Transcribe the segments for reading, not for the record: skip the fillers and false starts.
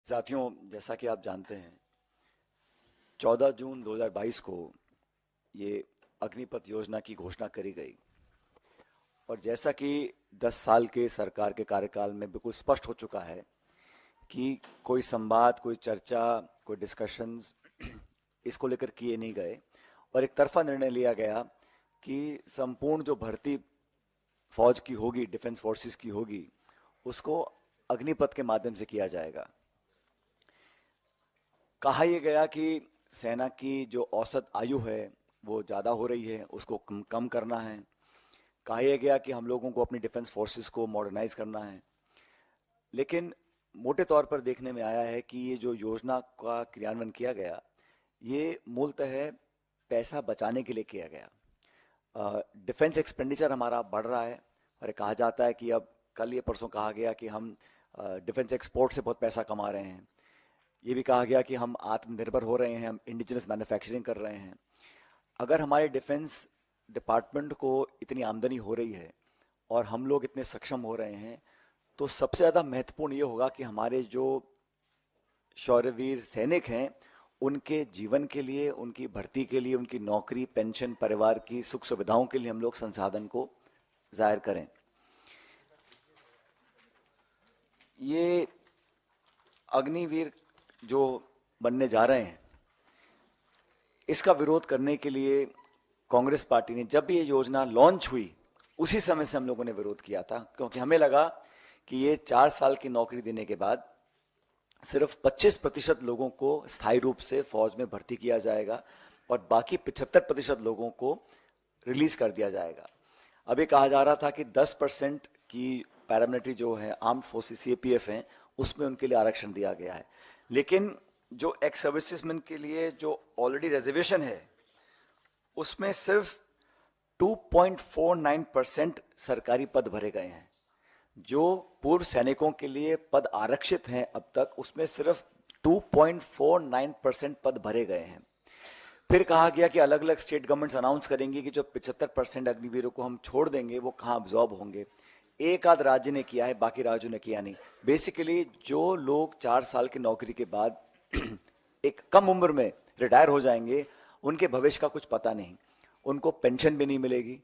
साथियों, जैसा कि आप जानते हैं 14 जून 2022 को ये अग्निपथ योजना की घोषणा करी गई और जैसा कि 10 साल के सरकार के कार्यकाल में बिल्कुल स्पष्ट हो चुका है कि कोई संवाद, कोई चर्चा, कोई डिस्कशंस इसको लेकर किए नहीं गए और एक तरफा निर्णय लिया गया कि संपूर्ण जो भर्ती फौज की होगी, डिफेंस फोर्सेस की होगी, उसको अग्निपथ के माध्यम से किया जाएगा। कहा यह गया कि सेना की जो औसत आयु है वो ज़्यादा हो रही है, उसको कम करना है। कहा यह गया कि हम लोगों को अपनी डिफेंस फोर्सेस को मॉडर्नाइज करना है। लेकिन मोटे तौर पर देखने में आया है कि ये जो योजना का क्रियान्वयन किया गया, ये मूलतः पैसा बचाने के लिए किया गया। डिफेंस एक्सपेंडिचर हमारा बढ़ रहा है और कहा जाता है कि अब कल ये परसों कहा गया कि हम डिफेंस एक्सपोर्ट से बहुत पैसा कमा रहे हैं। ये भी कहा गया कि हम आत्मनिर्भर हो रहे हैं, हम इंडिजिनस मैन्युफैक्चरिंग कर रहे हैं। अगर हमारे डिफेंस डिपार्टमेंट को इतनी आमदनी हो रही है और हम लोग इतने सक्षम हो रहे हैं, तो सबसे ज़्यादा महत्वपूर्ण ये होगा कि हमारे जो शौर्यवीर सैनिक हैं उनके जीवन के लिए, उनकी भर्ती के लिए, उनकी नौकरी, पेंशन, परिवार की सुख सुविधाओं के लिए हम लोग संसाधन को जाहिर करें। ये अग्निवीर जो बनने जा रहे हैं, इसका विरोध करने के लिए कांग्रेस पार्टी ने, जब भी ये योजना लॉन्च हुई उसी समय से हम लोगों ने विरोध किया था, क्योंकि हमें लगा कि ये 4 साल की नौकरी देने के बाद सिर्फ 25% लोगों को स्थायी रूप से फौज में भर्ती किया जाएगा और बाकी 75% लोगों को रिलीज कर दिया जाएगा। अभी कहा जा रहा था कि 10% की पैरामिलिट्री जो है, आर्म्ड फोर्सेस सीएपीएफ हैं, उसमें उनके लिए आरक्षण दिया गया है। लेकिन जो एक्स सर्विसेजमैन के लिए जो ऑलरेडी रिजर्वेशन है, उसमें सिर्फ 2.49% सरकारी पद भरे गए हैं। जो पूर्व सैनिकों के लिए पद आरक्षित हैं अब तक, उसमें सिर्फ 2.49% पद भरे गए हैं। फिर कहा गया कि अलग अलग स्टेट गवर्नमेंट्स अनाउंस करेंगी कि जो 75% अग्निवीरों को हम छोड़ देंगे वो कहाँ अब्जॉर्ब होंगे। एक आध राज्य ने किया है, बाकी राज्यों ने किया नहीं। बेसिकली जो लोग 4 साल की नौकरी के बाद एक कम उम्र में रिटायर हो जाएंगे, उनके भविष्य का कुछ पता नहीं, उनको पेंशन भी नहीं मिलेगी,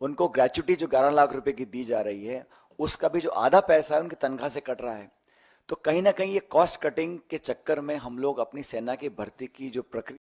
उनको ग्रेच्युटी जो 11 लाख रुपए की दी जा रही है उसका भी जो आधा पैसा है उनकी तनख्वाह से कट रहा है। तो कहीं ना कहीं ये कॉस्ट कटिंग के चक्कर में हम लोग अपनी सेना की भर्ती की जो प्रक्रिया